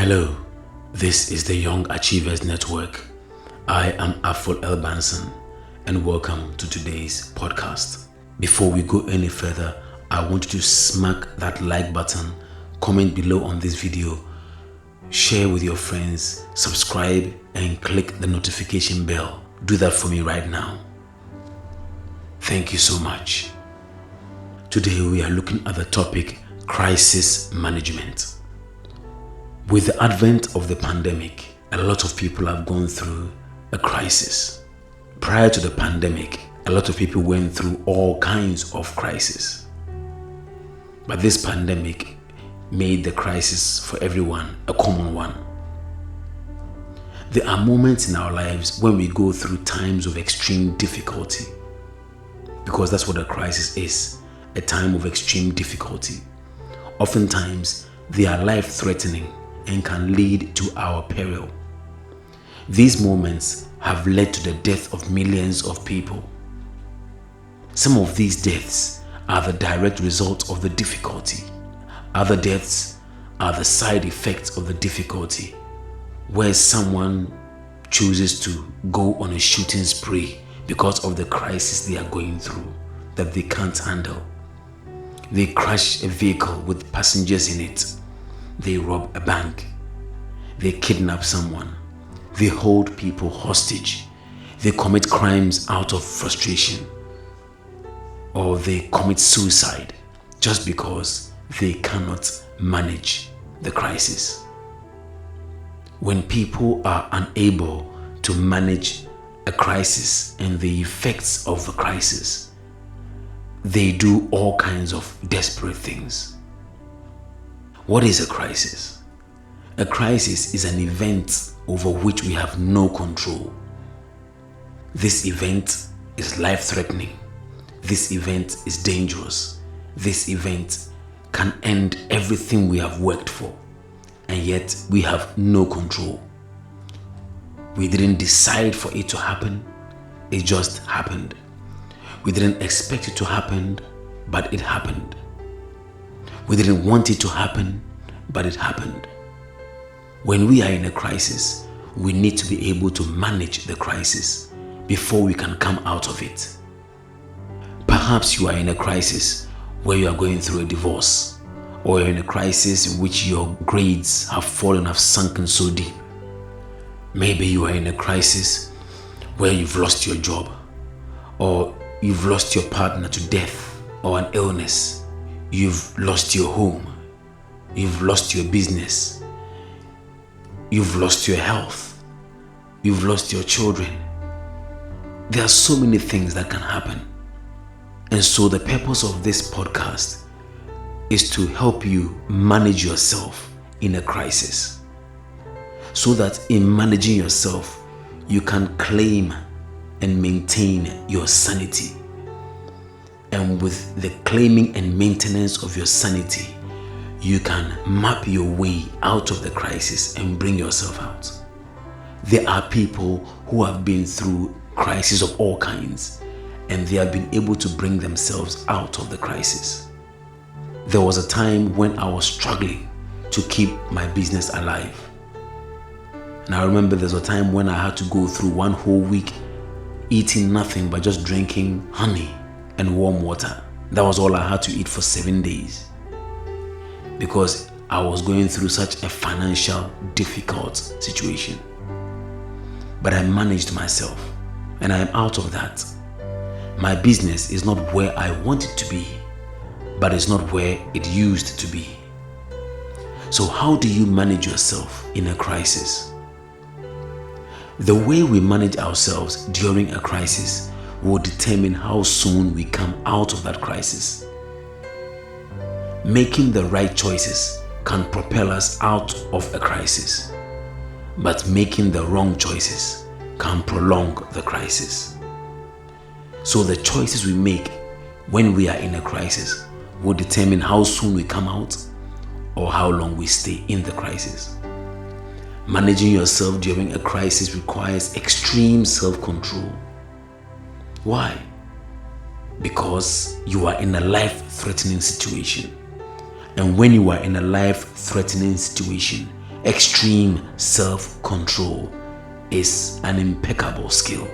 Hello, this is the Young Achievers Network. I am Afol Elbanson and welcome to today's podcast. Before we go any further, I want you to smack that like button, comment below on this video, share with your friends, subscribe and click the notification bell. Do that for me right now. Thank you so much. Today we are looking at the topic crisis management. With the advent of the pandemic, a lot of people have gone through a crisis. Prior to the pandemic, a lot of people went through all kinds of crises. But this pandemic made the crisis for everyone a common one. There are moments in our lives when we go through times of extreme difficulty, because that's what a crisis is, a time of extreme difficulty. Oftentimes, they are life-threatening and can lead to our peril. These moments have led to the death of millions of people. Some of these deaths are the direct result of the difficulty. Other deaths are the side effects of the difficulty, where someone chooses to go on a shooting spree because of the crisis they are going through that they can't handle. They crash a vehicle with passengers in it. They rob a bank. They kidnap someone. They hold people hostage. They commit crimes out of frustration. Or they commit suicide just because they cannot manage the crisis. When people are unable to manage a crisis and the effects of the crisis, they do all kinds of desperate things. What is a crisis? A crisis is an event over which we have no control. This event is life-threatening. This event is dangerous. This event can end everything we have worked for, and yet we have no control. We didn't decide for it to happen. It just happened. We didn't expect it to happen, but it happened. We didn't want it to happen, but it happened. When we are in a crisis, we need to be able to manage the crisis before we can come out of it. Perhaps you are in a crisis where you are going through a divorce, or you're in a crisis in which your grades have fallen, have sunken so deep. Maybe you are in a crisis where you've lost your job, or you've lost your partner to death or an illness. You've lost your home. You've lost your business. You've lost your health. You've lost your children. There are so many things that can happen. And so the purpose of this podcast is to help you manage yourself in a crisis, so that in managing yourself, you can claim and maintain your sanity. And with the claiming and maintenance of your sanity, you can map your way out of the crisis and bring yourself out. There are people who have been through crises of all kinds, and they have been able to bring themselves out of the crisis. There was a time when I was struggling to keep my business alive. And I remember there was a time when I had to go through one whole week eating nothing but just drinking honey and warm water. That was all I had to eat for 7 days, because I was going through such a financial difficult situation. But I managed myself, and I am out of that. My business is not where I want it to be, but it's not where it used to be. So how do you manage yourself in a crisis? The way we manage ourselves during a crisis will determine how soon we come out of that crisis. Making the right choices can propel us out of a crisis, but making the wrong choices can prolong the crisis. So the choices we make when we are in a crisis will determine how soon we come out or how long we stay in the crisis. Managing yourself during a crisis requires extreme self-control. Why? Because you are in a life-threatening situation. And when you are in a life-threatening situation, extreme self-control is an impeccable skill.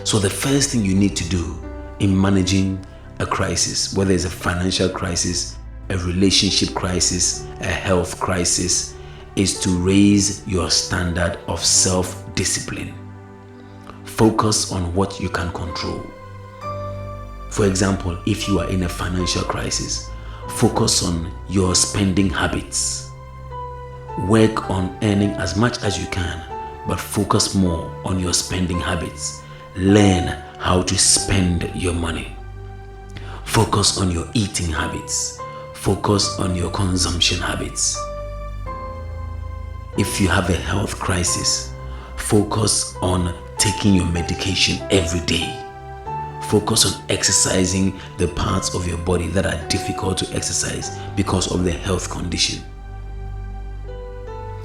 So the first thing you need to do in managing a crisis, whether it's a financial crisis, a relationship crisis, a health crisis, is to raise your standard of self-discipline. Focus on what you can control. For example, if you are in a financial crisis, focus on your spending habits. Work on earning as much as you can, but focus more on your spending habits. Learn how to spend your money. Focus on your eating habits. Focus on your consumption habits. If you have a health crisis, focus on taking your medication every day. Focus on exercising the parts of your body that are difficult to exercise because of the health condition.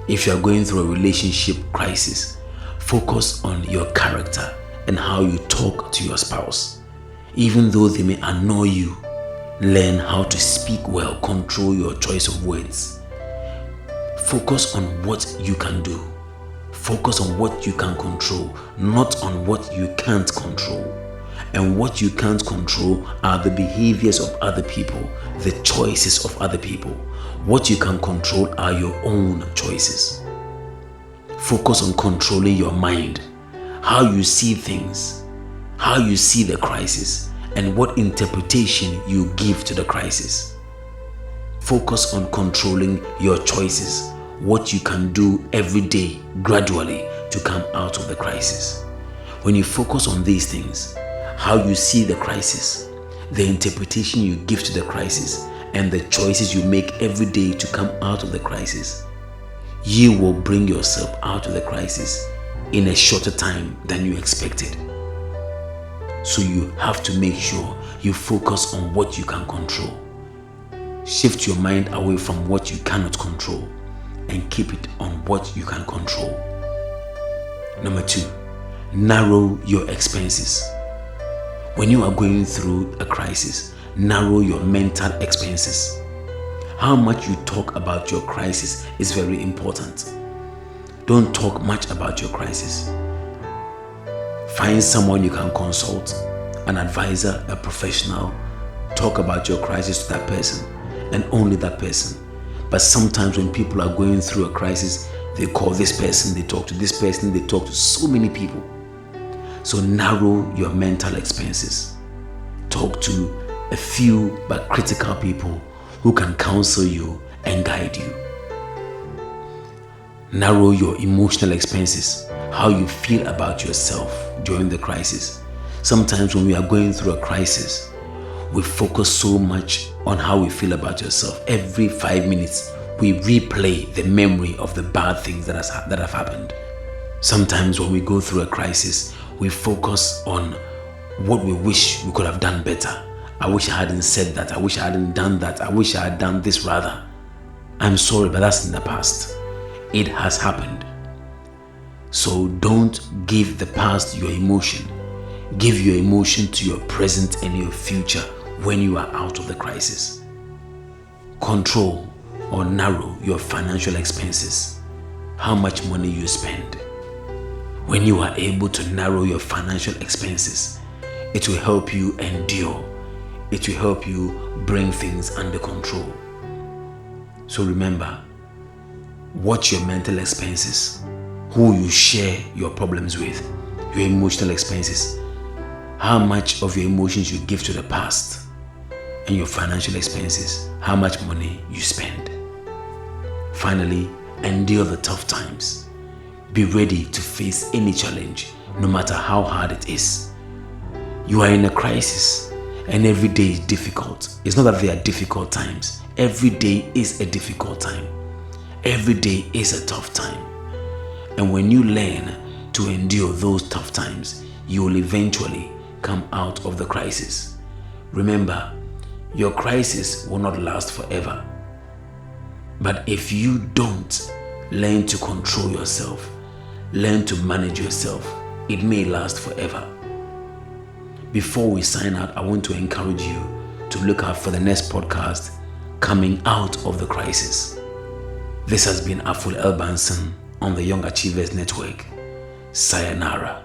If you are going through a relationship crisis, focus on your character and how you talk to your spouse. Even though they may annoy you, learn how to speak well, control your choice of words. Focus on what you can do. Focus on what you can control, not on what you can't control. And what you can't control are the behaviors of other people, the choices of other people. What you can control are your own choices. Focus on controlling your mind, how you see things, how you see the crisis, and what interpretation you give to the crisis. Focus on controlling your choices, what you can do every day gradually to come out of the crisis. When you focus on these things, how you see the crisis, the interpretation you give to the crisis, and the choices you make every day to come out of the crisis, you will bring yourself out of the crisis in a shorter time than you expected. So you have to make sure you focus on what you can control. Shift your mind away from what you cannot control and keep it on what you can control. Number 2, narrow your expenses. When you are going through a crisis, narrow your mental expenses. How much you talk about your crisis is very important. Don't talk much about your crisis. Find someone you can consult, an advisor, a professional. Talk about your crisis to that person and only that person. But sometimes when people are going through a crisis, they call this person, they talk to this person, they talk to so many people. So narrow your mental expenses. Talk to a few but critical people who can counsel you and guide you. Narrow your emotional expenses, how you feel about yourself during the crisis. Sometimes when we are going through a crisis, we focus so much on how we feel about yourself. Every 5 minutes, we replay the memory of the bad things that have happened. Sometimes when we go through a crisis, we focus on what we wish we could have done better. I wish I hadn't said that. I wish I hadn't done that. I wish I had done this rather. I'm sorry, but that's in the past. It has happened. So don't give the past your emotion. Give your emotion to your present and your future when you are out of the crisis. Control or narrow your financial expenses. How much money you spend. When you are able to narrow your financial expenses, it will help you endure. It will help you bring things under control. So remember, watch your mental expenses, who you share your problems with, your emotional expenses, how much of your emotions you give to the past, and your financial expenses, how much money you spend. Finally, endure the tough times. Be ready to face any challenge, no matter how hard it is. You are in a crisis, and every day is difficult. It's not that there are difficult times. Every day is a difficult time. Every day is a tough time. And when you learn to endure those tough times, you will eventually come out of the crisis. Remember, your crisis will not last forever. But if you don't learn to control yourself, learn to manage yourself, it may last forever. Before we sign out, I want to encourage you to look out for the next podcast, Coming Out of the Crisis. This has been Aful Elbanson on the Young Achievers Network. Sayonara.